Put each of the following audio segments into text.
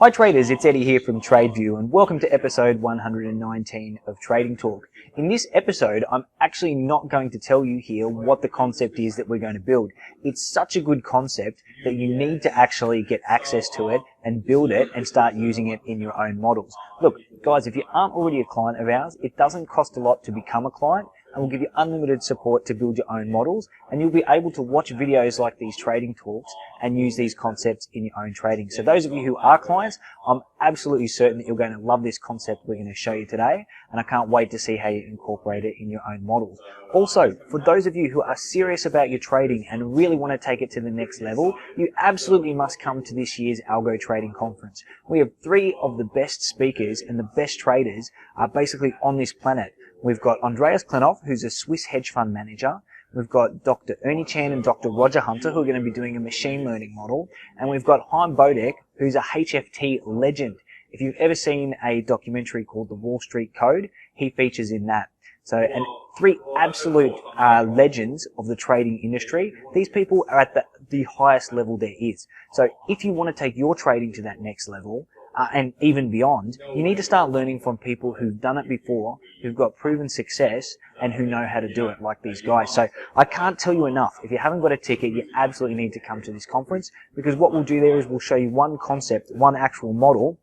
Hi traders, it's Eddie here from TradeView and welcome to episode 119 of Trading Talk. In this episode, I'm actually not going to tell you here what the concept is that we're going to build. It's such a good concept that you need to actually get access to it and build it and start using it in your own models. Look, guys, if you aren't already a client of ours, it doesn't cost a lot to become a client, and we'll give you unlimited support to build your own models, and you'll be able to watch videos like these trading talks and use these concepts in your own trading. So those of you who are clients, I'm absolutely certain that you're going to love this concept we're going to show you today, and I can't wait to see how you incorporate it in your own models. Also, for those of you who are serious about your trading and really want to take it to the next level, you absolutely must come to this year's Algo Trading Conference. We have 3 of the best speakers and the best traders are basically on this planet. We've got Andreas Klenov, who's a Swiss hedge fund manager. We've got Dr. Ernie Chan and Dr. Roger Hunter, who are going to be doing a machine learning model. And we've got Chaim Bodek, who's a HFT legend. If you've ever seen a documentary called The Wall Street Code, he features in that. So, and 3 absolute legends of the trading industry. These people are at the highest level there is. So if you want to take your trading to that next level, and even beyond, you need to start learning from people who've done it before, who've got proven success, and who know how to do it, like these guys. So I can't tell you enough. If you haven't got a ticket, you absolutely need to come to this conference, because what we'll do there is we'll show you one concept, one actual model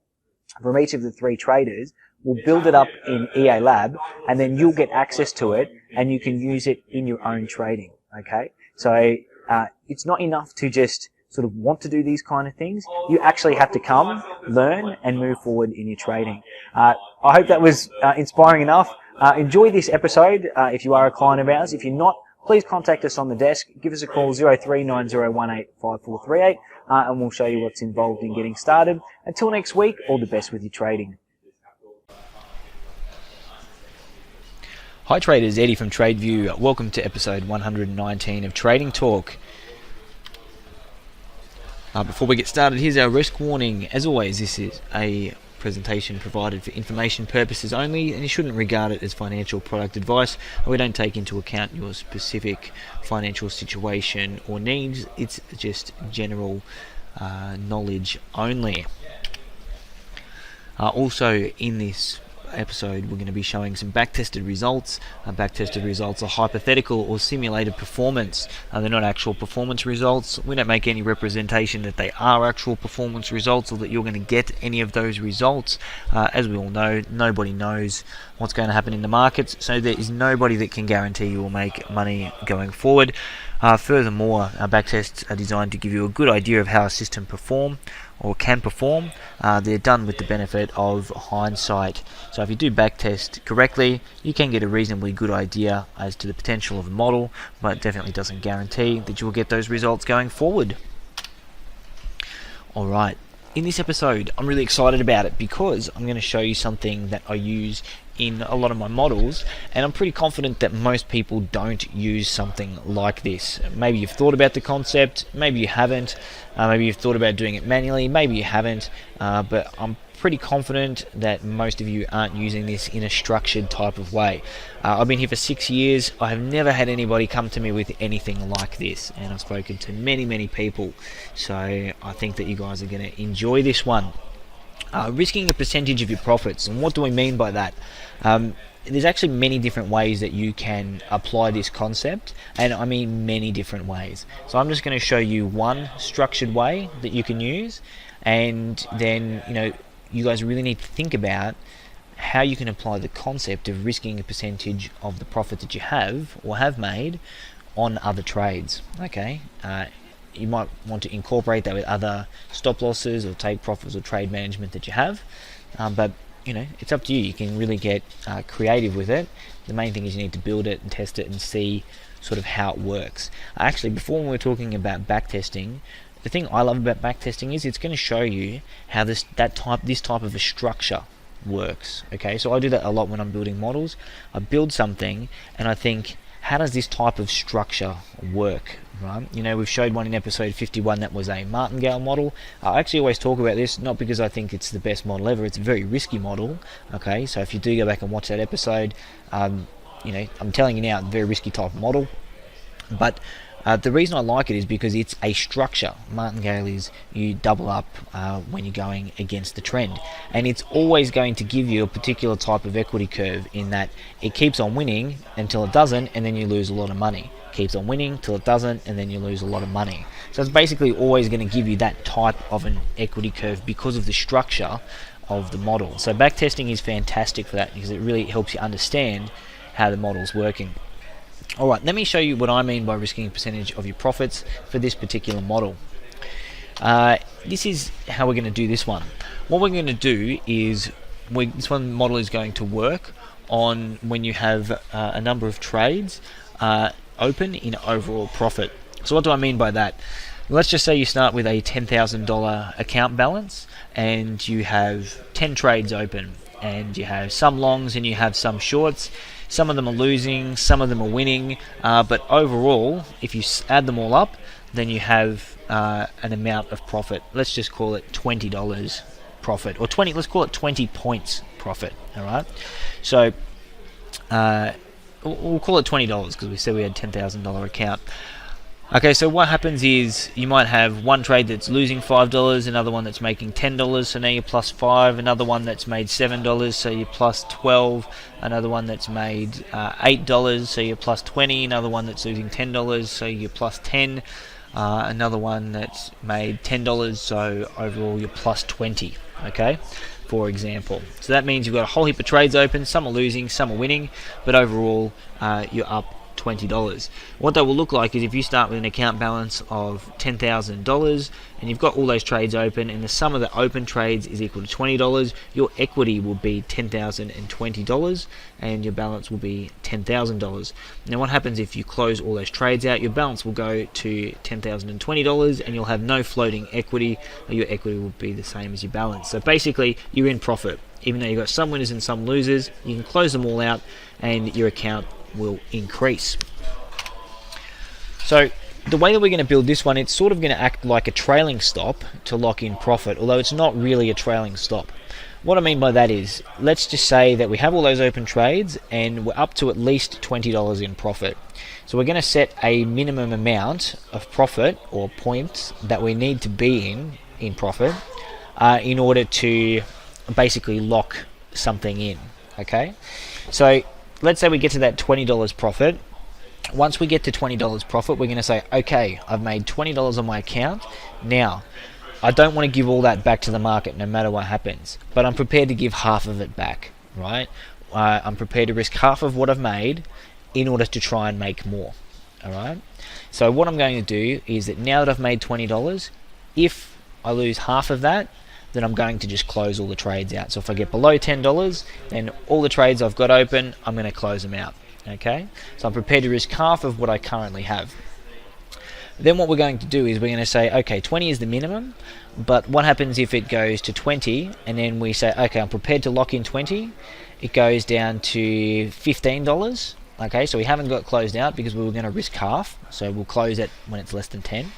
from each of the 3 traders. We'll build it up in EA Lab, and then you'll get access to it, and you can use it in your own trading, okay? So it's not enough to just sort of want to do these kind of things. You actually have to come, learn, and move forward in your trading. I hope that was inspiring enough. Enjoy this episode if you are a client of ours. If you're not, please contact us on the desk. Give us a call, 0390185438, and we'll show you what's involved in getting started. Until next week, all the best with your trading. Hi traders, Eddie from TradeView. Welcome to episode 119 of Trading Talk. Before we get started, here's our risk warning. As always, this is a presentation provided for information purposes only, and you shouldn't regard it as financial product advice. We don't take into account your specific financial situation or needs. It's just general knowledge only. Also, in this episode, we're going to be showing some back-tested results. Back-tested results are hypothetical or simulated performance. They're not actual performance results. We don't make any representation that they are actual performance results or that you're going to get any of those results. As we all know, nobody knows what's going to happen in the markets, so there is nobody that can guarantee you will make money going forward. Furthermore, our backtests are designed to give you a good idea of how a system can perform. They're done with the benefit of hindsight. So if you do backtest correctly, you can get a reasonably good idea as to the potential of a model, but it definitely doesn't guarantee that you will get those results going forward. Alright, in this episode, I'm really excited about it because I'm going to show you something that I use in a lot of my models, and I'm pretty confident that most people don't use something like this. Maybe you've thought about the concept, maybe you haven't, maybe you've thought about doing it manually, maybe you haven't, but I'm pretty confident that most of you aren't using this in a structured type of way. I've been here for 6 years. I have never had anybody come to me with anything like this, and I've spoken to many people, so I think that you guys are going to enjoy this one. Risking a percentage of your profits, and what do we mean by that? There's actually many different ways that you can apply this concept, and I mean many different ways. So I'm just going to show you one structured way that you can use, and then you guys really need to think about how you can apply the concept of risking a percentage of the profit that you have or have made on other trades. Okay. You might want to incorporate that with other stop losses or take profits or trade management that you have, but it's up to you. You can really get creative with it. The main thing is you need to build it and test it and see sort of how it works. Actually, before we were talking about backtesting, the thing I love about backtesting is it's going to show you how this type of a structure works. Okay, so I do that a lot when I'm building models. I build something and I think, how does this type of structure work, right? We've showed one in episode 51 that was a Martingale model. I actually always talk about this, not because I think it's the best model ever. It's a very risky model, okay? So if you do go back and watch that episode, I'm telling you now, it's a very risky type of model. But The reason I like it is because it's a structure. Martingale is you double up when you're going against the trend, and it's always going to give you a particular type of equity curve in that it keeps on winning until it doesn't, and then you lose a lot of money. Keeps on winning till it doesn't, and then you lose a lot of money. So it's basically always going to give you that type of an equity curve because of the structure of the model. So backtesting is fantastic for that because it really helps you understand how the model's working. Alright, let me show you what I mean by risking a percentage of your profits for this particular model. This is how we're going to do this one. What we're going to do is, this one model is going to work on when you have a number of trades open in overall profit. So what do I mean by that? Let's just say you start with a $10,000 account balance and you have 10 trades open, and you have some longs and you have some shorts. Some of them are losing, some of them are winning, but overall, if you add them all up, then you have an amount of profit. Let's just call it $20 profit, or 20. Let's call it 20 points profit. All right. So we'll call it $20 because we said we had $10,000 account. Okay, so what happens is you might have one trade that's losing $5, another one that's making $10, so now you're plus 5, another one that's made $7, so you're plus 12, another one that's made $8, so you're plus 20, another one that's losing $10, so you're plus 10, another one that's made $10, so overall you're plus 20, okay, for example. So that means you've got a whole heap of trades open, some are losing, some are winning, but overall you're up $20. What that will look like is if you start with an account balance of $10,000 and you've got all those trades open and the sum of the open trades is equal to $20, your equity will be $10,020 and your balance will be $10,000. Now what happens if you close all those trades out? Your balance will go to $10,020 and you'll have no floating equity. Your equity will be the same as your balance. So basically you're in profit. Even though you've got some winners and some losers, you can close them all out and your account will increase. So the way that we're going to build this one, it's sort of going to act like a trailing stop to lock in profit, although it's not really a trailing stop. What I mean by that is, let's just say that we have all those open trades and we're up to at least $20 in profit. So we're going to set a minimum amount of profit or points that we need to be in profit in order to basically lock something in. Okay, so let's say we get to that $20 profit. Once we get to $20 profit, we're going to say, okay, I've made $20 on my account. Now, I don't want to give all that back to the market no matter what happens, but I'm prepared to give half of it back, right? I'm prepared to risk half of what I've made in order to try and make more, all right? So what I'm going to do is that now that I've made $20, if I lose half of that, then I'm going to just close all the trades out. So if I get below $10, then all the trades I've got open, I'm going to close them out. Okay, so I'm prepared to risk half of what I currently have. Then what we're going to do is we're going to say, okay, 20 is the minimum, but what happens if it goes to 20 and then we say, okay, I'm prepared to lock in 20, it goes down to $15. Okay, so we haven't got closed out because we were going to risk half, so we'll close it when it's less than 10.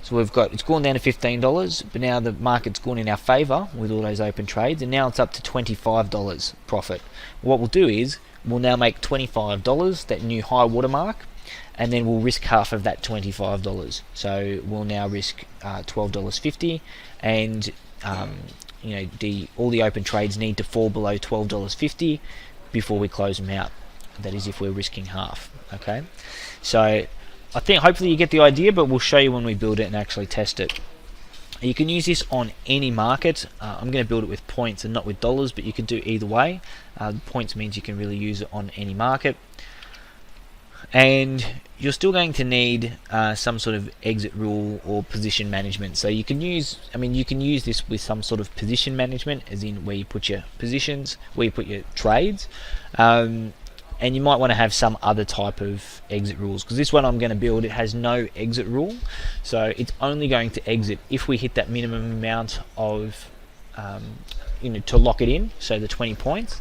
So we've got, it's gone down to $15, but now the market's gone in our favour with all those open trades, and now it's up to $25 profit. What we'll do is we'll now make $25, that new high watermark, and then we'll risk half of that $25. So we'll now risk $12.50, and you know, all the open trades need to fall below $12.50 before we close them out. That is if we're risking half. Okay, so I think hopefully you get the idea, but we'll show you when we build it and actually test it. You can use this on any market. I'm going to build it with points and not with dollars, but you can do either way. Points means you can really use it on any market. And you're still going to need some sort of exit rule or position management. So you can use, you can use this with some sort of position management, as in where you put your positions, where you put your trades. And you might want to have some other type of exit rules, because this one I'm going to build, it has no exit rule, so it's only going to exit if we hit that minimum amount of to lock it in, so the 20 points.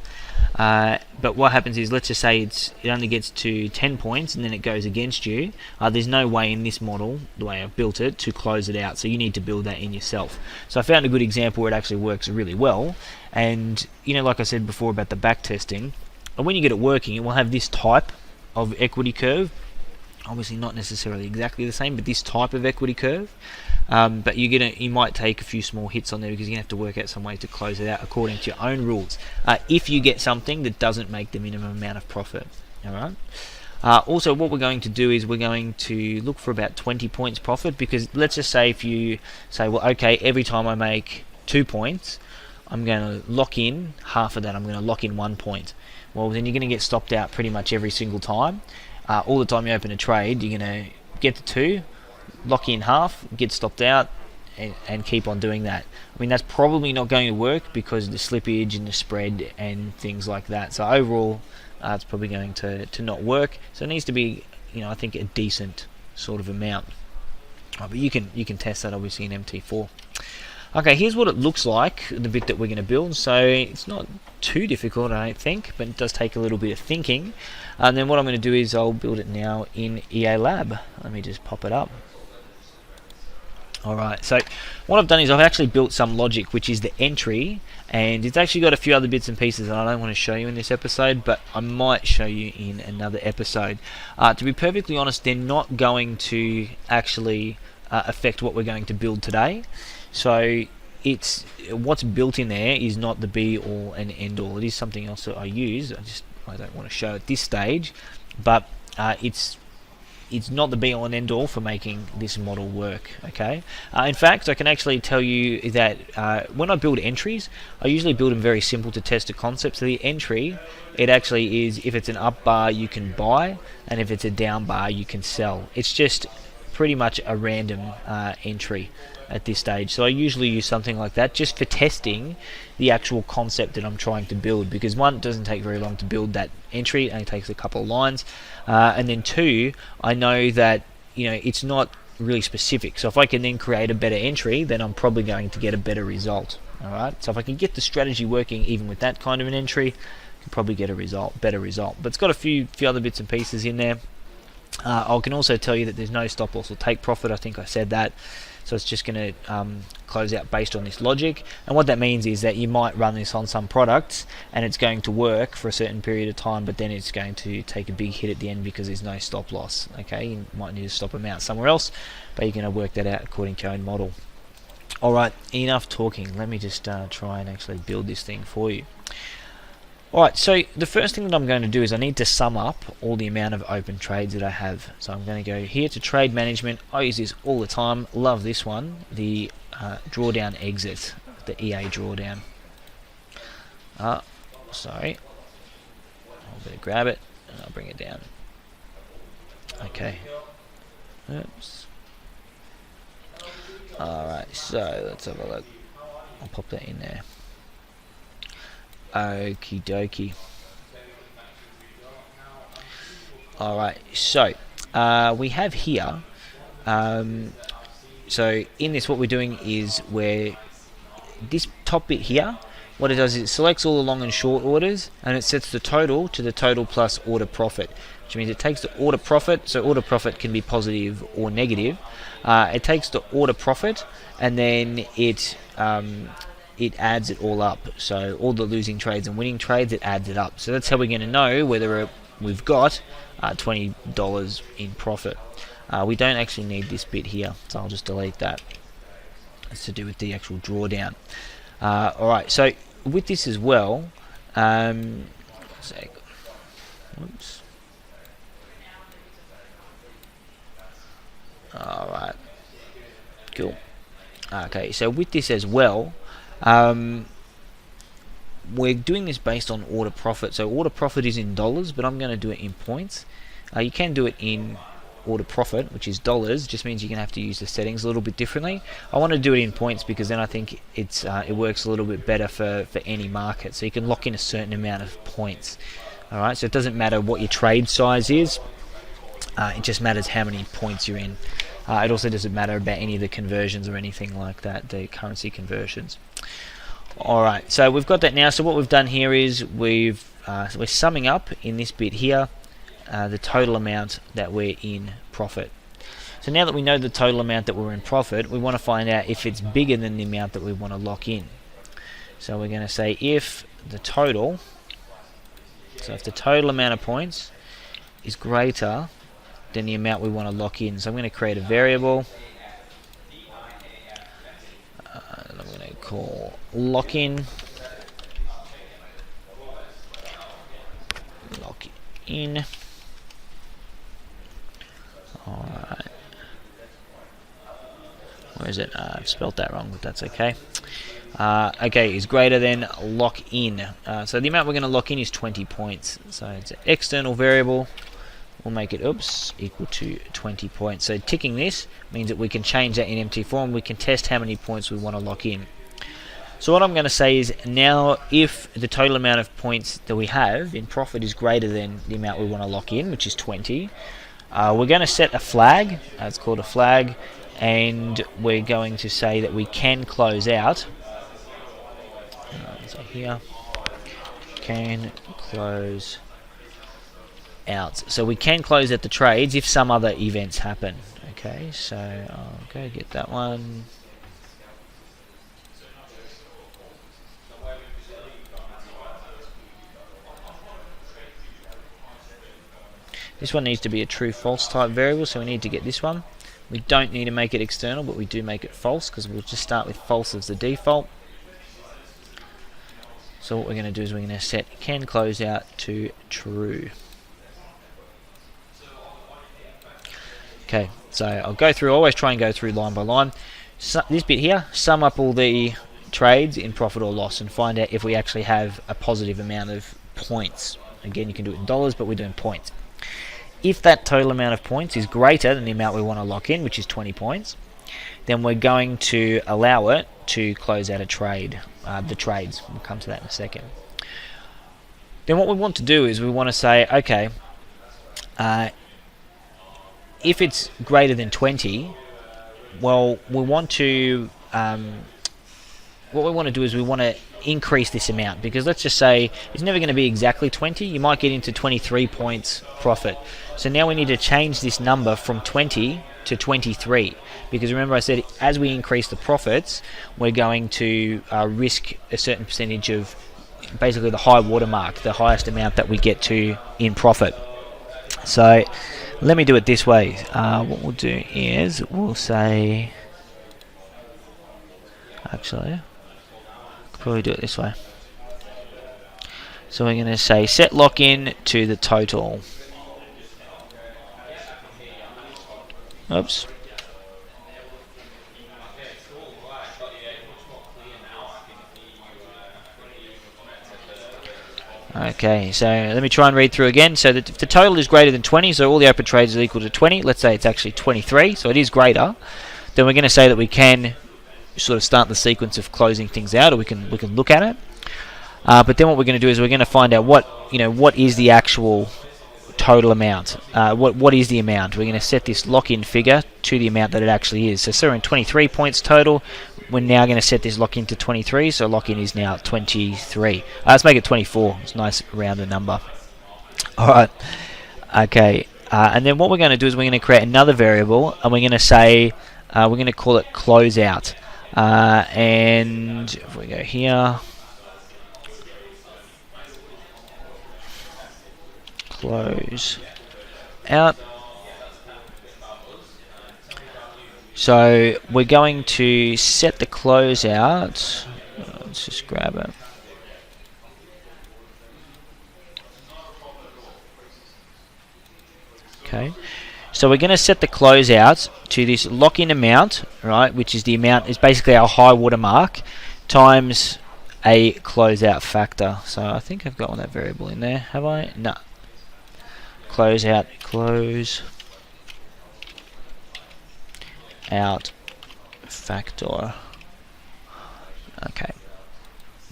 But what happens is, let's just say it only gets to 10 points and then it goes against you. There's no way in this model, the way I've built it, to close it out, so you need to build that in yourself. So I found a good example where it actually works really well, and like I said before about the back testing, and when you get it working, it will have this type of equity curve Obviously not necessarily exactly the same, but this type of equity curve. But you might take a few small hits on there because you're gonna have to work out some way to close it out according to your own rules. If you get something that doesn't make the minimum amount of profit, all right. Also, what we're going to do is we're going to look for about 20 points profit, because let's just say if you say, well, okay, every time I make 2 points, I'm going to lock in half of that. I'm going to lock in 1 point. Well, then you're going to get stopped out pretty much every single time. All the time you open a trade, you're going to get the 2, lock in half, get stopped out, and keep on doing that. I mean, that's probably not going to work because of the slippage and the spread and things like that. So overall, it's probably going to not work. So it needs to be, I think a decent sort of amount. But you can test that obviously in MT4. Okay, here's what it looks like, the bit that we're going to build. So it's not too difficult, I don't think, but it does take a little bit of thinking. And then what I'm going to do is I'll build it now in EA Lab. Let me just pop it up. Alright, so what I've done is I've actually built some logic, which is the entry, and it's actually got a few other bits and pieces that I don't want to show you in this episode, but I might show you in another episode. To be perfectly honest, they're not going to actually affect what we're going to build today. So it's what's built in there is not the be all and end all. It is something else that I use. I don't want to show at this stage, but it's not the be all and end all for making this model work. Okay. In fact, I can actually tell you that when I build entries, I usually build them very simple to test a concept. So the entry, it actually is, if it's an up bar you can buy, and if it's a down bar you can sell. It's just pretty much a random entry at this stage. So I usually use something like that just for testing the actual concept that I'm trying to build, because one, it doesn't take very long to build that entry, it only takes a couple of lines, and then two, I know that it's not really specific. So if I can then create a better entry, then I'm probably going to get a better result. Alright, so if I can get the strategy working even with that kind of an entry, I can probably get a better result. But it's got a few other bits and pieces in there. I can also tell you that there's no stop loss or take profit. I think I said that. So it's just going to close out based on this logic. And what that means is that you might run this on some products and it's going to work for a certain period of time, but then it's going to take a big hit at the end because there's no stop loss. Okay, you might need to stop them out somewhere else, but you're going to work that out according to your own model. Alright, enough talking. Let me just try and actually build this thing for you. Alright, so the first thing that I'm going to do is I need to sum up all the amount of open trades that I have. So I'm going to go here to trade management. I use this all the time. Love this one, the drawdown exit, the EA drawdown. Sorry. I'll better grab it and I'll bring it down. Okay. Oops. Alright, so let's have a look. I'll pop that in there. Okie dokie. Alright, so we have here, so in this what we're doing is this top bit here, what it does is it selects all the long and short orders and it sets the total to the total plus order profit, which means it takes the order profit, so order profit can be positive or negative. It takes the order profit and then it adds it all up, so all the losing trades and winning trades, it adds it up. So that's how we're going to know whether we've got $20 in profit. We don't actually need this bit here, so I'll just delete that. It's to do with the actual drawdown. Alright, so with this as well, oops. Alright, cool. Okay, so with this as well, we're doing this based on order profit. So order profit is in dollars, but I'm going to do it in points. You can do it in order profit, which is dollars. Just means you're going to have to use the settings a little bit differently. I want to do it in points because then I think it works a little bit better for any market. So you can lock in a certain amount of points. Alright, so it doesn't matter what your trade size is. It just matters how many points you're in. It also doesn't matter about any of the conversions or anything like that, the currency conversions. Alright, so we've got that now. So what we've done here is we're summing up in this bit here the total amount that we're in profit. So now that we know the total amount that we're in profit, we want to find out if it's bigger than the amount that we want to lock in. So we're going to say if the total amount of points is greater than the amount we want to lock in. So I'm going to create a variable. And I'm going to call lock in. Lock in. Alright. Where is it? I've spelled that wrong, but that's okay. Okay, is greater than lock in. So the amount we're going to lock in is 20 points. So it's an external variable. We'll make it, equal to 20 points. So ticking this means that we can change that in empty form. We can test how many points we want to lock in. So what I'm going to say is, now if the total amount of points that we have in profit is greater than the amount we want to lock in, which is 20, we're going to set a flag. It's called a flag, and we're going to say that we can close out. So here, can close out. So we can close out the trades if some other events happen. Okay, so I'll go get that one. This one needs to be a true-false type variable, so we need to get this one. We don't need to make it external, but we do make it false, because we'll just start with false as the default. So what we're going to do is we're going to set can close out to true. Okay, so I'll go through, always try and go through line by line. So this bit here, sum up all the trades in profit or loss and find out if we actually have a positive amount of points. Again, you can do it in dollars, but we're doing points. If that total amount of points is greater than the amount we want to lock in, which is 20 points, then we're going to allow it to close out a trade, the trades. We'll come to that in a second. Then what we want to do is we want to say, okay, if it's greater than 20, well, we want to, what we want to do is we want to increase this amount, because let's just say it's never going to be exactly 20. You might get into 23 points profit. So now we need to change this number from 20 to 23, because remember I said as we increase the profits, we're going to risk a certain percentage of basically the high watermark, the highest amount that we get to in profit. So let me do it this way. What we'll do is we'll say, actually, probably do it this way. So we're going to say set lock in to the total. Oops. Okay, so let me try and read through again. So that if the total is greater than 20, so all the open trades are equal to 20, let's say it's actually 23, so it is greater, then we're going to say that we can sort of start the sequence of closing things out, or we can look at it. But then what we're going to do is we're going to find out what is the actual total amount. What is the amount? We're going to set this lock-in figure to the amount that it actually is. So we're in 23 points total. We're now going to set this lock-in to 23. So lock-in is now 23. Let's make it 24. It's a nice rounded number. All right. Okay. And then what we're going to do is we're going to create another variable, and we're going to say we're going to call it closeout. And if we go here, close out. So we're going to set the closeout. Let's just grab it. Okay. So we're going to set the closeout to this lock-in amount, right, which is the amount, is basically our high water mark, times a closeout factor. So I think I've got that variable in there, have I? No. Closeout, close out factor. Okay.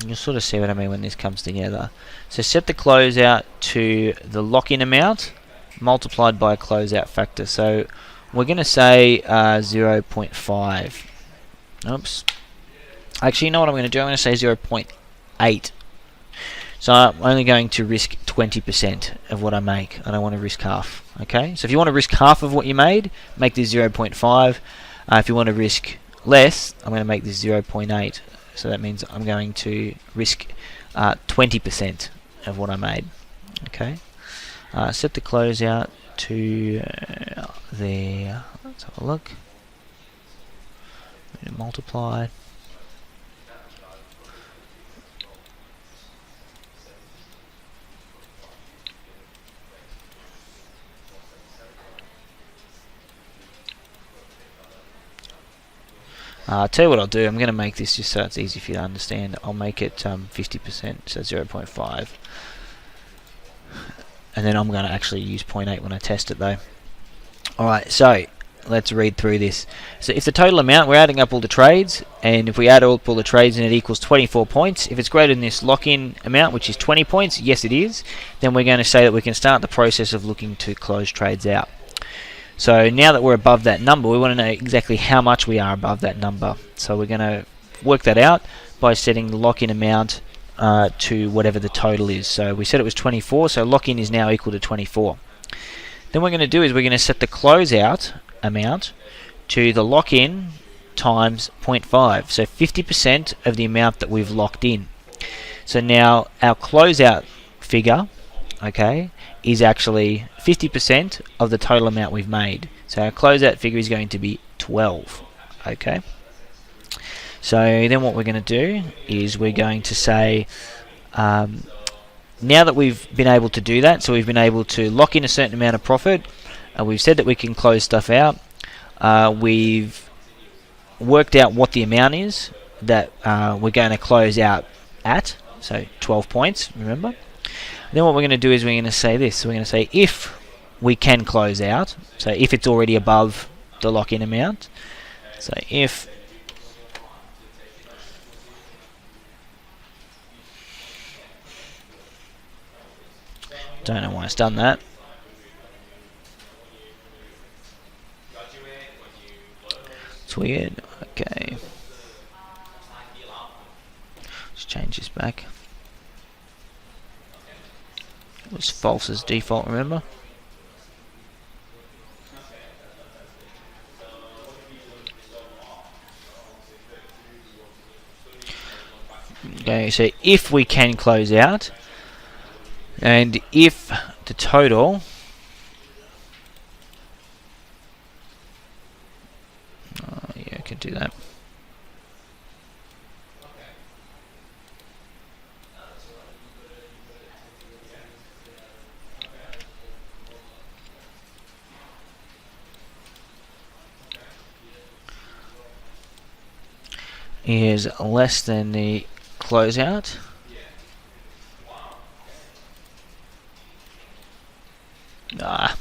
You'll sort of see what I mean when this comes together. So set the closeout to the lock-in amount multiplied by a closeout factor. So we're going to say 0.5. Oops. Actually, you know what I'm going to do? I'm going to say 0.8. So I'm only going to risk 20% of what I make. I don't want to risk half. Okay? So if you want to risk half of what you made, make this 0.5. If you want to risk less, I'm going to make this 0.8. So that means I'm going to risk 20% of what I made. Okay? Set the closeout to there. Let's have a look. Multiply. I'll tell you what I'll do. I'm going to make this just so it's easy for you to understand. I'll make it 50%, so 0.5. And then I'm going to actually use 0.8 when I test it though. Alright, so let's read through this. So if the total amount, we're adding up all the trades, and if we add up all the trades and it equals 24 points, if it's greater than this lock-in amount, which is 20 points, yes it is, then we're going to say that we can start the process of looking to close trades out. So now that we're above that number, we want to know exactly how much we are above that number. So we're going to work that out by setting the lock-in amount to whatever the total is. So we said it was 24, so lock-in is now equal to 24. Then what we're going to do is we're going to set the closeout amount to the lock-in times 0.5, so 50% of the amount that we've locked in. So now our closeout figure, okay, is actually 50% of the total amount we've made. So our closeout figure is going to be 12. Okay. So then what we're going to do is we're going to say, now that we've been able to do that, so we've been able to lock in a certain amount of profit, we've said that we can close stuff out, we've worked out what the amount is that we're going to close out at, so 12 points, remember? Then what we're going to do is we're going to say this. So we're going to say if we can close out, so if it's already above the lock-in amount, so if don't know why it's done that. It's weird. Okay. Let's change this back. It was false as default, remember? Okay, so if we can close out, and if the total yeah, I can do that. Is less than the closeout. The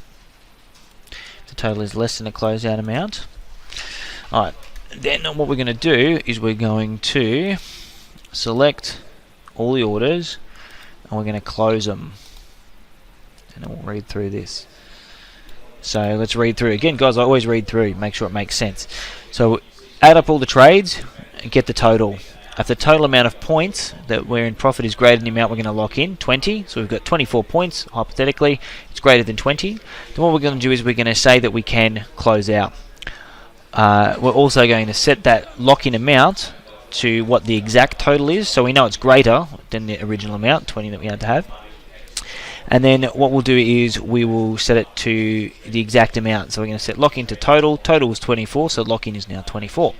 total is less than the closeout amount. Alright, then what we're going to do is we're going to select all the orders and we're going to close them. And then we'll read through this. So let's read through. Again, guys, I always read through, make sure it makes sense. So add up all the trades and get the total. If the total amount of points that we're in profit is greater than the amount we're going to lock in, 20, so we've got 24 points, hypothetically, it's greater than 20, then what we're going to do is we're going to say that we can close out. We're also going to set that lock-in amount to what the exact total is, so we know it's greater than the original amount, 20 that we had to have. And then what we'll do is we will set it to the exact amount. So we're going to set lock-in to total. Total was 24, so lock-in is now 24.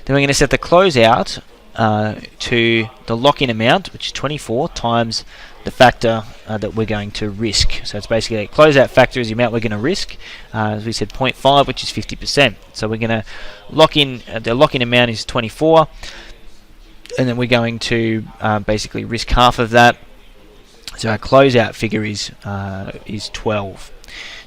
Then we're going to set the closeout to the lock-in amount, which is 24, times the factor that we're going to risk. So it's basically a closeout factor is the amount we're going to risk. As we said, 0.5, which is 50%. So we're going to lock in, the lock-in amount is 24, and then we're going to basically risk half of that. So our closeout figure is 12.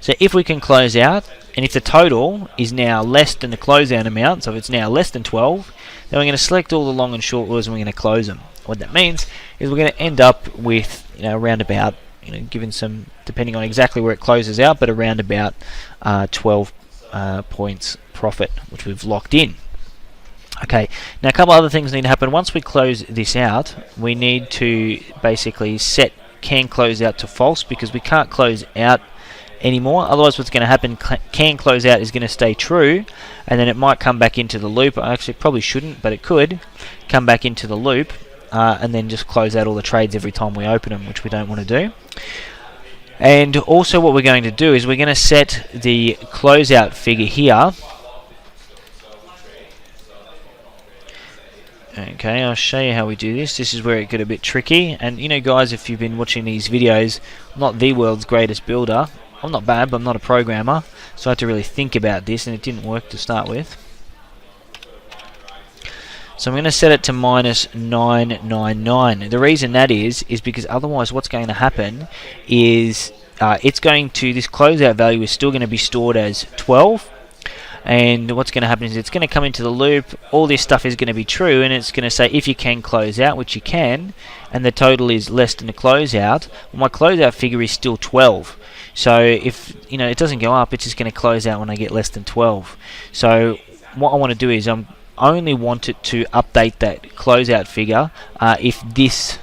So if we can close out, and if the total is now less than the closeout amount, so if it's now less than 12, then we're going to select all the long and short orders and we're going to close them. What that means is we're going to end up with, around about, given some, depending on exactly where it closes out, but around about 12 points profit, which we've locked in. Okay, now a couple other things need to happen. Once we close this out, we need to basically set can close out to false, because we can't close out anymore. Otherwise what's going to happen, can close out is going to stay true, and then it might come back into the loop. Actually probably shouldn't, but it could come back into the loop and then just close out all the trades every time we open them, which we don't want to do. And also what we're going to do is we're going to set the closeout figure here. Okay, I'll show you how we do this. This is where it got a bit tricky. And you know, guys, if you've been watching these videos, I'm not the world's greatest builder. I'm not bad, but I'm not a programmer. So I had to really think about this, and it didn't work to start with. So I'm going to set it to -999. The reason that is because otherwise what's going to happen is this closeout value is still going to be stored as 12. And what's going to happen is it's going to come into the loop, all this stuff is going to be true, and it's going to say if you can close out, which you can, and the total is less than the closeout, well, my closeout figure is still 12. So if it doesn't go up, it's just going to close out when I get less than 12. So what I want to do is I only want it to update that closeout figure if this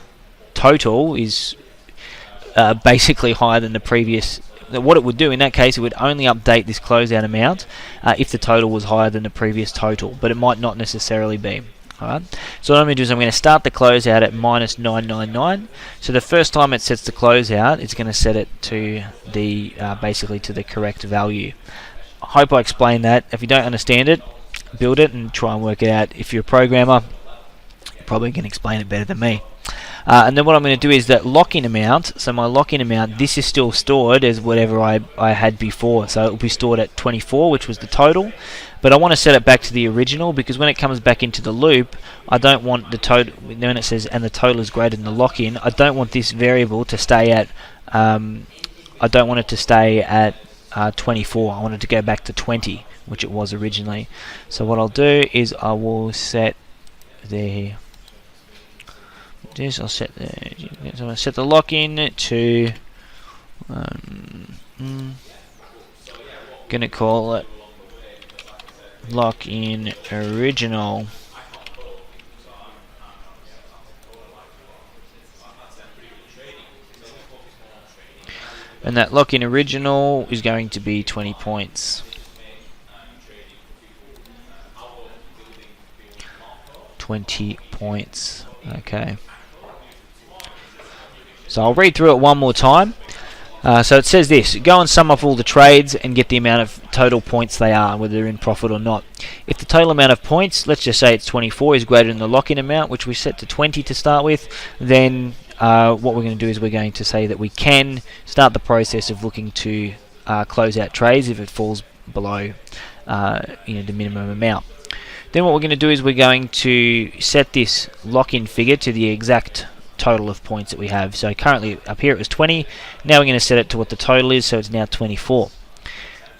total is basically higher than the previous. What it would do in that case, it would only update this closeout amount if the total was higher than the previous total, but it might not necessarily be. Alright, so what I'm going to do is I'm going to start the closeout at -999. So the first time it sets the closeout, it's going to set it to the basically to the correct value. I hope I explained that. If you don't understand it, build it and try and work it out. If you're a programmer, you probably can explain it better than me. And then what I'm going to do is that lock-in amount, so my lock-in amount, this is still stored as whatever I had before, so it will be stored at 24, which was the total, but I want to set it back to the original, because when it comes back into the loop, I don't want the total, when it says and the total is greater than the lock-in, I don't want this variable to stay at, I don't want it to stay at 24, I want it to go back to 20, which it was originally. So what I'll do is I will set the I'll set the lock-in to gonna call it lock-in original, and that lock-in original is going to be 20 points. 20 points. Okay. So I'll read through it one more time. So it says this: go and sum up all the trades and get the amount of total points they are, whether they're in profit or not. If the total amount of points, let's just say it's 24, is greater than the lock-in amount, which we set to 20 to start with, then what we're going to do is we're going to say that we can start the process of looking to close out trades if it falls below the minimum amount. Then what we're going to do is we're going to set this lock-in figure to the exact total of points that we have. So currently up here it was 20, now we're going to set it to what the total is, so it's now 24.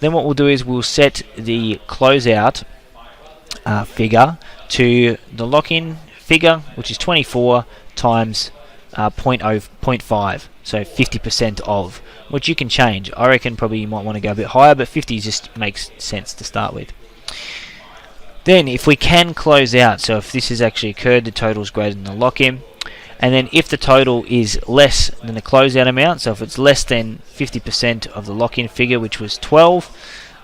Then what we'll do is we'll set the closeout figure to the lock-in figure, which is 24 times 0.5, so 50% of, which you can change. I reckon probably you might want to go a bit higher, but 50 just makes sense to start with. Then if we can close out, so if this has actually occurred, the total is greater than the lock-in, and then if the total is less than the closeout amount, so if it's less than 50% of the lock-in figure, which was 12,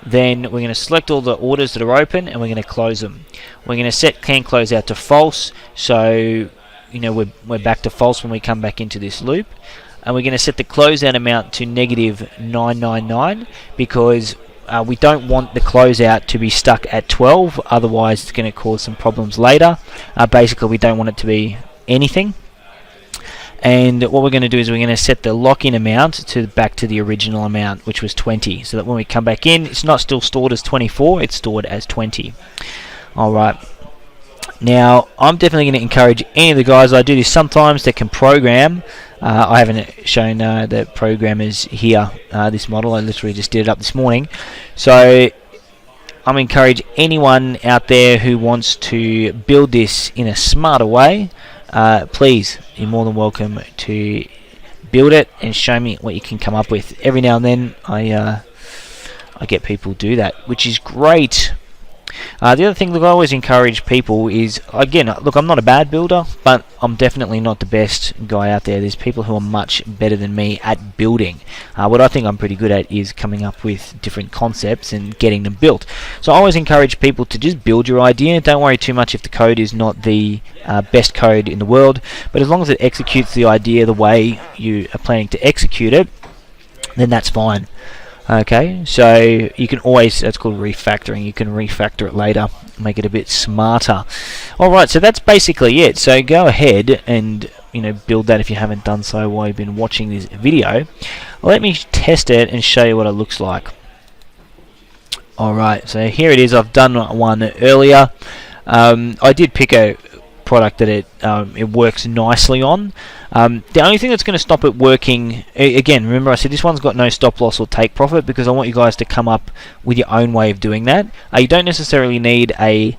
then we're going to select all the orders that are open and we're going to close them. We're going to set can close out to false, so we're back to false when we come back into this loop, and we're going to set the closeout amount to -999 because we don't want the closeout to be stuck at 12, otherwise it's going to cause some problems later. Basically we don't want it to be anything. And what we're going to do is we're going to set the lock-in amount back to the original amount, which was 20, so that when we come back in, it's not still stored as 24, it's stored as 20. Alright, now I'm definitely going to encourage any of the guys, I do this sometimes, that can program. I haven't shown the programmers here, this model, I literally just did it up this morning. So I'm encouraging anyone out there who wants to build this in a smarter way, please, you're more than welcome to build it and show me what you can come up with. Every now and then I get people do that, which is great. The other thing that I always encourage people is, again, look, I'm not a bad builder, but I'm definitely not the best guy out there. There's people who are much better than me at building. What I think I'm pretty good at is coming up with different concepts and getting them built. So I always encourage people to just build your idea. Don't worry too much if the code is not the best code in the world, but as long as it executes the idea the way you are planning to execute it, then that's fine. Okay, so you can always, that's called refactoring, you can refactor it later, make it a bit smarter. Alright, so that's basically it. So go ahead and build that if you haven't done so while you've been watching this video. Let me test it and show you what it looks like. Alright, so here it is. I've done one earlier. I did pick a product that it works nicely on. The only thing that's going to stop it working, again, remember I said this one's got no stop loss or take profit, because I want you guys to come up with your own way of doing that. You don't necessarily need a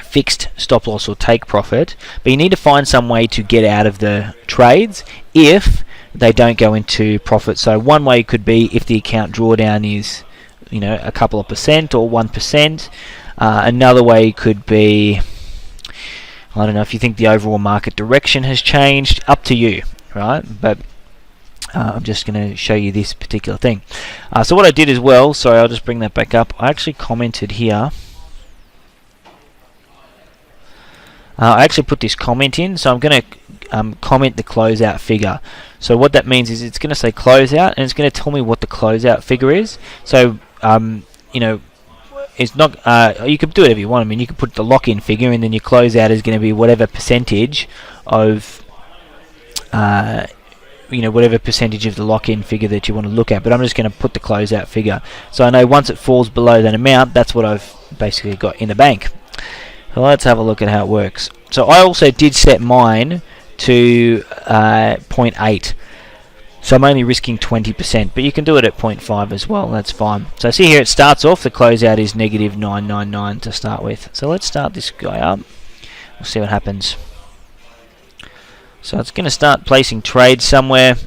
fixed stop loss or take profit, but you need to find some way to get out of the trades if they don't go into profit. So one way could be if the account drawdown is a couple of percent or 1%. Another way could be, I don't know, if you think the overall market direction has changed, up to you, right? But I'm just going to show you this particular thing. So what I did as well, sorry, I'll just bring that back up. I actually commented here. I actually put this comment in, so I'm going to comment the closeout figure. So what that means is it's going to say closeout, and it's going to tell me what the closeout figure is. So it's not. You could do whatever you want. I mean, you could put the lock-in figure, and then your closeout is going to be whatever percentage of, whatever percentage of the lock-in figure that you want to look at. But I'm just going to put the closeout figure, so I know once it falls below that amount, that's what I've basically got in the bank. So let's have a look at how it works. So I also did set mine to 0.8. So I'm only risking 20%, but you can do it at 0.5 as well, that's fine. So see here, it starts off, the closeout is negative 999 to start with. So let's start this guy up. We'll see what happens. So it's going to start placing trades somewhere.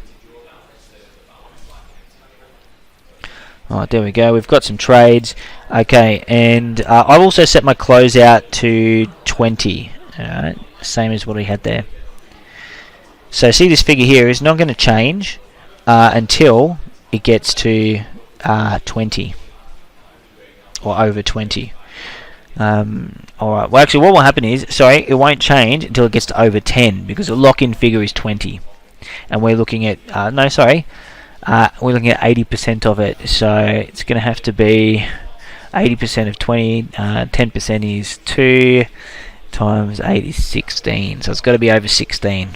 Alright, there we go, we've got some trades. Okay, and I've also set my closeout to 20. Alright, same as what we had there. So see, this figure here is not going to change until it gets to 20 or over 20. Alright, well actually what will happen is, sorry, it won't change until it gets to over 10, because the lock-in figure is 20. And we're looking at, we're looking at 80% of it, so it's going to have to be 80% of 20, 10% is 2 times 8 is 16, so it's got to be over 16.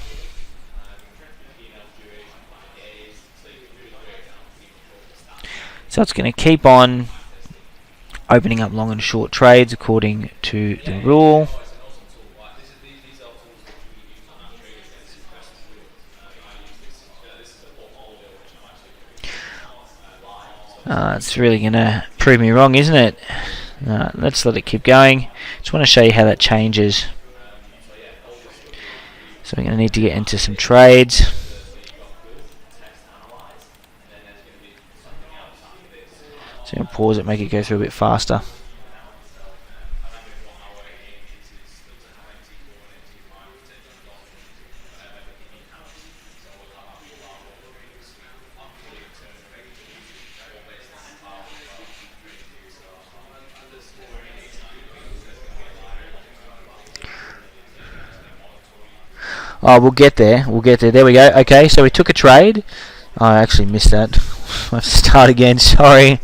So it's going to keep on opening up long and short trades according to the rule. It's really going to prove me wrong, isn't it? Let's let it keep going. Just want to show you how that changes. So we're going to need to get into some trades. So I'm going to pause it, make it go through a bit faster. Oh, we'll get there. We'll get there. There we go. Okay, so we took a trade. Oh, I actually missed that. I have to start again. Sorry.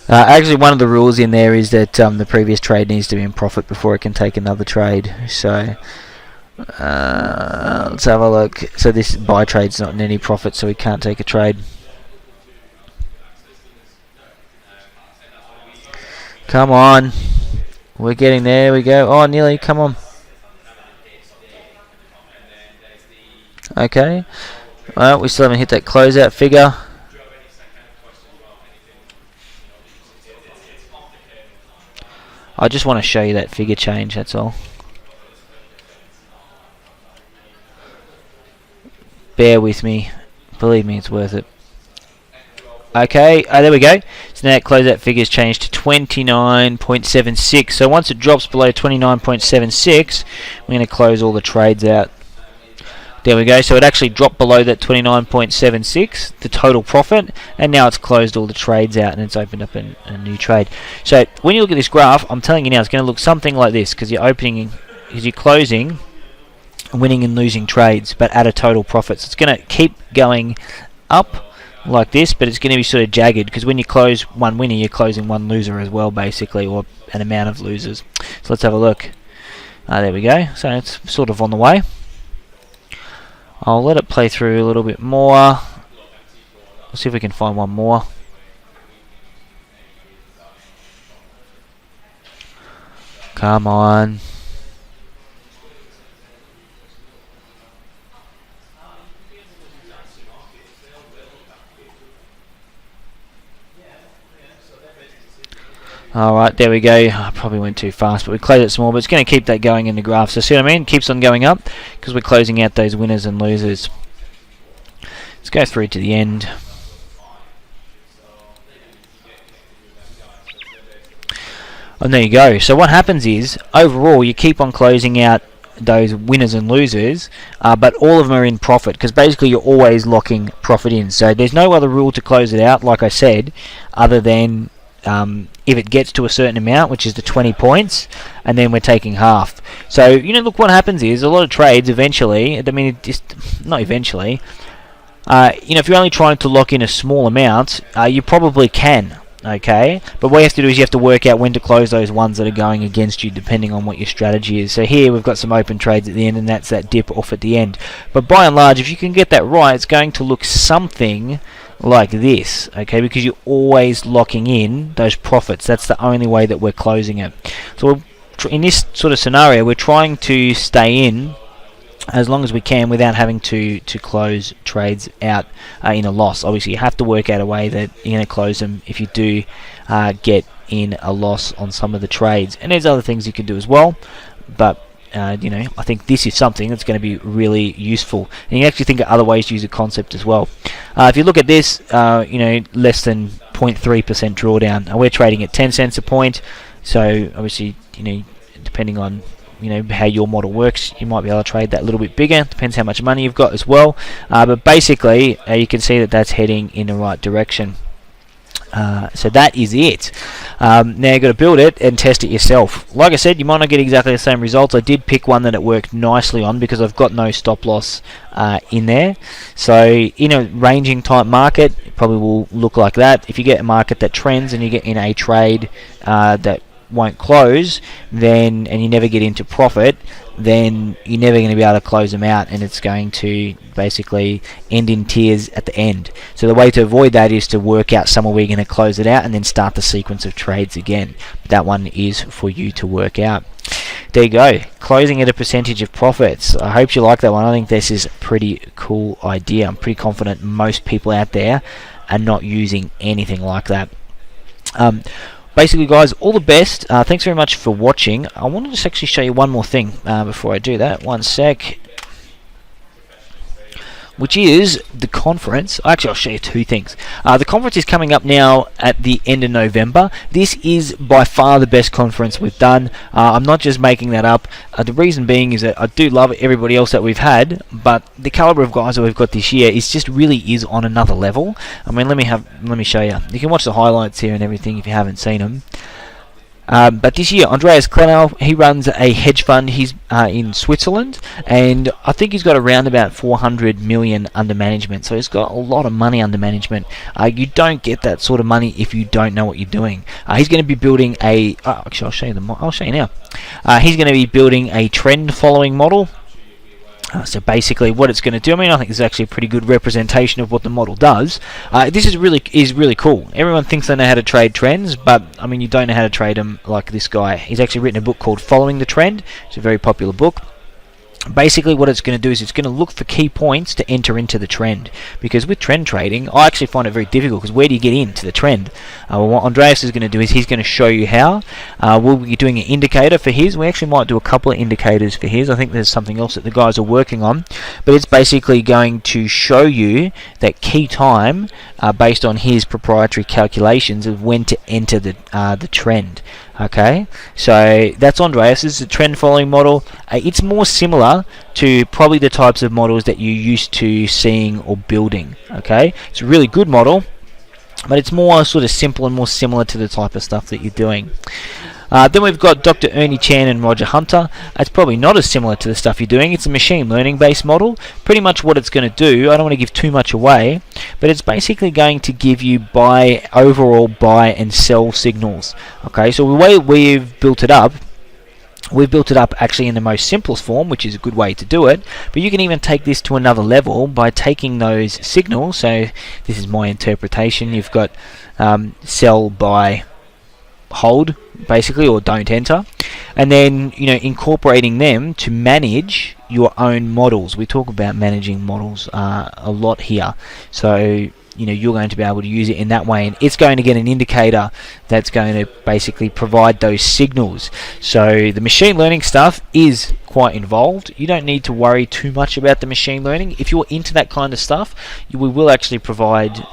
Actually, one of the rules in there is that the previous trade needs to be in profit before it can take another trade. So let's have a look. So this buy trade's not in any profit, so we can't take a trade. Come on. We're getting there. We go. Oh, nearly. Come on. Okay. Well, we still haven't hit that closeout figure. I just want to show you that figure change, that's all. Bear with me. Believe me, it's worth it. Okay, there we go. So now that closeout figure's changed to 29.76. So once it drops below 29.76, we're going to close all the trades out. There we go. So it actually dropped below that 29.76, the total profit, and now it's closed all the trades out and it's opened up a new trade. So when you look at this graph, I'm telling you now, it's going to look something like this, because you're closing, winning and losing trades, but at a total profit. So it's going to keep going up like this, but it's going to be sort of jagged, because when you close one winner, you're closing one loser as well, basically, or an amount of losers. So let's have a look. There we go. So it's sort of on the way. I'll let it play through a little bit more. Let's see if we can find one more. Come on. Alright, there we go. I probably went too fast, but we closed it small, but it's going to keep that going in the graph. So see what I mean? It keeps on going up because we're closing out those winners and losers. Let's go through to the end. And there you go. So what happens is, overall, you keep on closing out those winners and losers, but all of them are in profit, because basically you're always locking profit in. So there's no other rule to close it out, like I said, other than if it gets to a certain amount, which is the 20 points, and then we're taking half. So, look, what happens is a lot of trades eventually, not eventually, if you're only trying to lock in a small amount, you probably can, okay? But what you have to do is you have to work out when to close those ones that are going against you, depending on what your strategy is. So here we've got some open trades at the end, and that's that dip off at the end. But by and large, if you can get that right, it's going to look something like this, okay, because you're always locking in those profits. That's the only way that we're closing it. So in this sort of scenario, we're trying to stay in as long as we can without having to close trades out in a loss. Obviously, you have to work out a way that you're going to close them if you do get in a loss on some of the trades. And there's other things you can do as well, but I think this is something that's going to be really useful. And you can actually think of other ways to use the concept as well. If you look at this, less than 0.3% drawdown. We're trading at 10 cents a point. So obviously, depending on how your model works, you might be able to trade that a little bit bigger. Depends how much money you've got as well. But basically, you can see that that's heading in the right direction. So that is it. Now you've got to build it and test it yourself. Like I said, you might not get exactly the same results. I did pick one that it worked nicely on because I've got no stop loss in there. So in a ranging type market, it probably will look like that. If you get a market that trends and you get in a trade that won't close, and you never get into profit, then you're never going to be able to close them out, and it's going to basically end in tears at the end. So the way to avoid that is to work out somewhere where you're going to close it out and then start the sequence of trades again. That one is for you to work out. There you go, closing at a percentage of profits. I hope you like that one. I think this is a pretty cool idea. I'm pretty confident most people out there are not using anything like that. Basically, guys, all the best. Thanks very much for watching. I want to just actually show you one more thing before I do that. One sec. Which is the conference. Actually, I'll show you two things. The conference is coming up now at the end of November. This is by far the best conference we've done. I'm not just making that up. The reason being is that I do love everybody else that we've had, but the caliber of guys that we've got this year really is on another level. I mean, let me show you. You can watch the highlights here and everything if you haven't seen them. But this year, Andreas Klenau, he runs a hedge fund. He's in Switzerland, and I think he's got around about 400 million under management. So he's got a lot of money under management. You don't get that sort of money if you don't know what you're doing. He's going to be building actually, I'll show you now. He's going to be building a trend following model. So basically what it's going to do, I think this is actually a pretty good representation of what the model does. This is really cool. Everyone thinks they know how to trade trends, but you don't know how to trade them like this guy. He's actually written a book called Following the Trend. It's a very popular book. Basically what it's going to do is it's going to look for key points to enter into the trend, because with trend trading I actually find it very difficult, because where do you get into the trend? What Andreas is going to do is he's going to show you how. We'll be doing an indicator for his. We actually might do a couple of indicators for his. I think there's something else that the guys are working on, but it's basically going to show you that key time based on his proprietary calculations of when to enter the trend. Okay, so that's Andreas. This is a trend following model. It's more similar to probably the types of models that you're used to seeing or building. Okay, it's a really good model, but it's more sort of simple and more similar to the type of stuff that you're doing. Then we've got Dr. Ernie Chan and Roger Hunter. It's probably not as similar to the stuff you're doing. It's a machine learning based model. Pretty much what it's going to do, I don't want to give too much away, but it's basically going to give you overall buy and sell signals. Okay, so the way we've built it up actually in the most simplest form, which is a good way to do it, but you can even take this to another level by taking those signals. So this is my interpretation. You've got sell, buy, hold, basically, or don't enter, and then incorporating them to manage your own models. We talk about managing models a lot here, so you're going to be able to use it in that way, and it's going to get an indicator that's going to basically provide those signals. So the machine learning stuff is quite involved. You don't need to worry too much about the machine learning. If you're into that kind of stuff, we will actually provide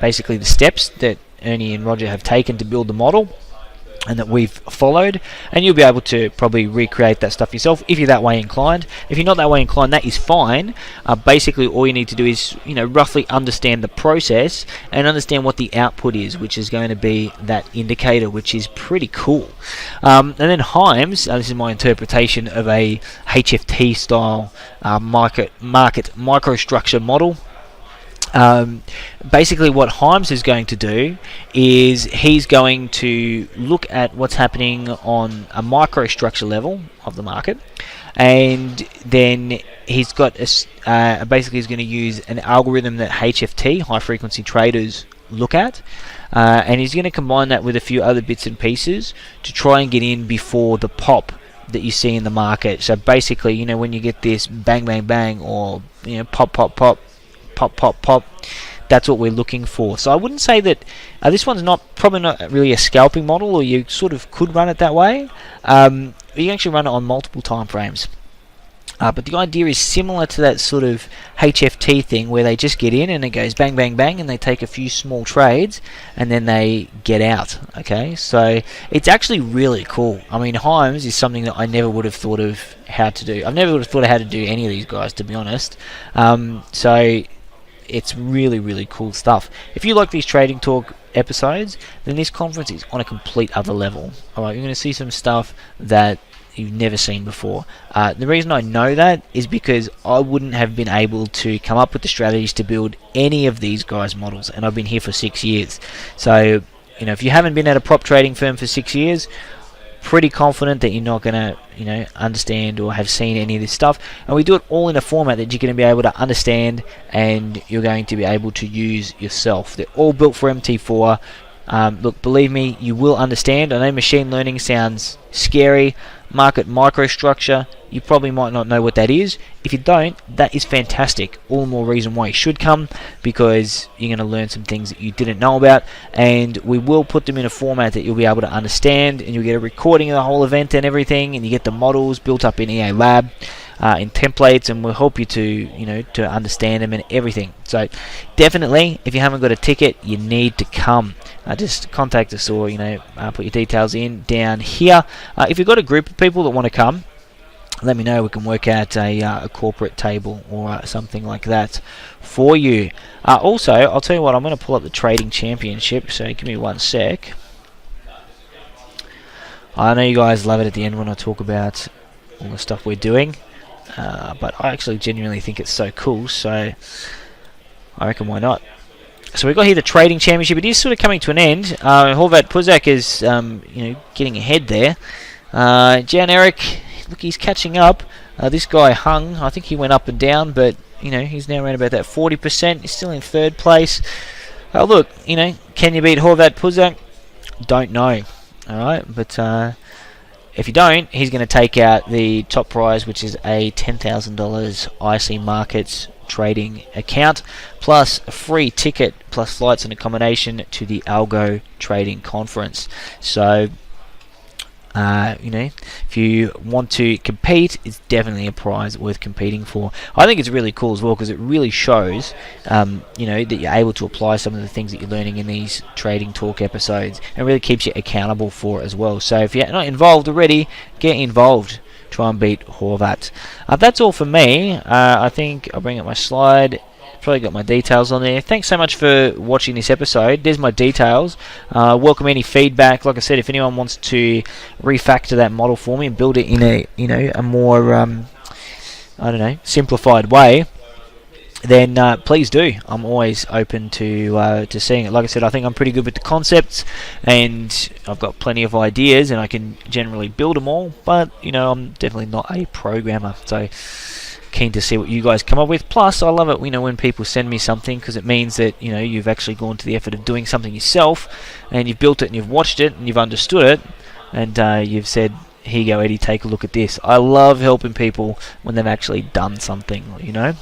basically the steps that Ernie and Roger have taken to build the model and that we've followed, and you'll be able to probably recreate that stuff yourself if you're that way inclined. If you're not that way inclined, that is fine. Basically all you need to do is roughly understand the process and understand what the output is, which is going to be that indicator, which is pretty cool. And then Himes, this is my interpretation of a HFT style market microstructure model. Basically what Himes is going to do is he's going to look at what's happening on a microstructure level of the market, and then he's got basically he's going to use an algorithm that HFT, high frequency traders, look at, and he's going to combine that with a few other bits and pieces to try and get in before the pop that you see in the market. So basically, when you get this bang bang bang, or pop pop pop pop pop pop, that's what we're looking for. So I wouldn't say that this one's probably not really a scalping model, or you sort of could run it that way. You can actually run it on multiple time frames, but the idea is similar to that sort of HFT thing where they just get in and it goes bang bang bang and they take a few small trades and then they get out. Okay, so it's actually really cool. I mean, Himes is something that I never would have thought of how to do. I've never would have thought of how to do any of these guys, to be honest. So it's really, really cool stuff. If you like these Trading Talk episodes, then this conference is on a complete other level. Alright, you're going to see some stuff that you've never seen before. The reason I know that is because I wouldn't have been able to come up with the strategies to build any of these guys' models, and I've been here for 6 years. So, if you haven't been at a prop trading firm for 6 years, pretty confident that you're not going to understand or have seen any of this stuff, and we do it all in a format that you're going to be able to understand and you're going to be able to use yourself. They're all built for MT4. Look, believe me, you will understand. I know machine learning sounds scary. Market microstructure, you probably might not know what that is. If you don't, that is fantastic. All the more reason why you should come, because you're going to learn some things that you didn't know about, and we will put them in a format that you'll be able to understand, and you'll get a recording of the whole event and everything, and you get the models built up in EA Lab in templates, and we'll help you to understand them and everything. So definitely, if you haven't got a ticket, you need to come. Just contact us, or put your details in down here. If you've got a group of people that want to come, let me know. We can work out a corporate table or something like that for you. Also, I'll tell you what, I'm going to pull up the Trading Championship, so give me 1 sec. I know you guys love it at the end when I talk about all the stuff we're doing, but I actually genuinely think it's so cool, so I reckon why not. So we've got here the Trading Championship. It is sort of coming to an end. Horvat Puzak is getting ahead there. Jan Eric, look, he's catching up. This guy hung. I think he went up and down, but he's now around about that 40%. He's still in 3rd place. Look, can you beat Horvat Puzak? Don't know. All right, but if you don't, he's going to take out the top prize, which is a $10,000 IC Markets trading account, plus a free ticket, plus flights and accommodation to the Algo Trading Conference. So If you want to compete, it's definitely a prize worth competing for. I think it's really cool as well because it really shows, that you're able to apply some of the things that you're learning in these Trading Talk episodes, and really keeps you accountable for it as well. So if you're not involved already, get involved. Try and beat Horvat. That's all for me. I think I'll bring up my slide. Probably got my details on there. Thanks so much for watching this episode. There's my details. Welcome any feedback. Like I said, if anyone wants to refactor that model for me and build it in a more simplified way, then please do. I'm always open to seeing it. Like I said, I think I'm pretty good with the concepts, and I've got plenty of ideas, and I can generally build them all. But I'm definitely not a programmer, so keen to see what you guys come up with. Plus, I love it when people send me something, because it means that you've actually gone to the effort of doing something yourself, and you've built it, and you've watched it, and you've understood it, and you've said, here you go, Eddie, take a look at this. I love helping people when they've actually done something.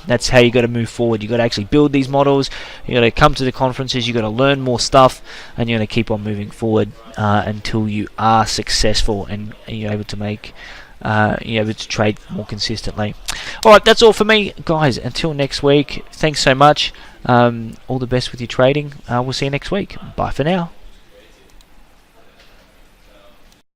That's how you got to move forward. You got to actually build these models. You got to come to the conferences. You got to learn more stuff, and you're going to keep on moving forward until you are successful and you're able to make. You're able to trade more consistently. Alright, that's all for me, guys. Until next week, thanks so much. All the best with your trading. We'll see you next week. Bye for now.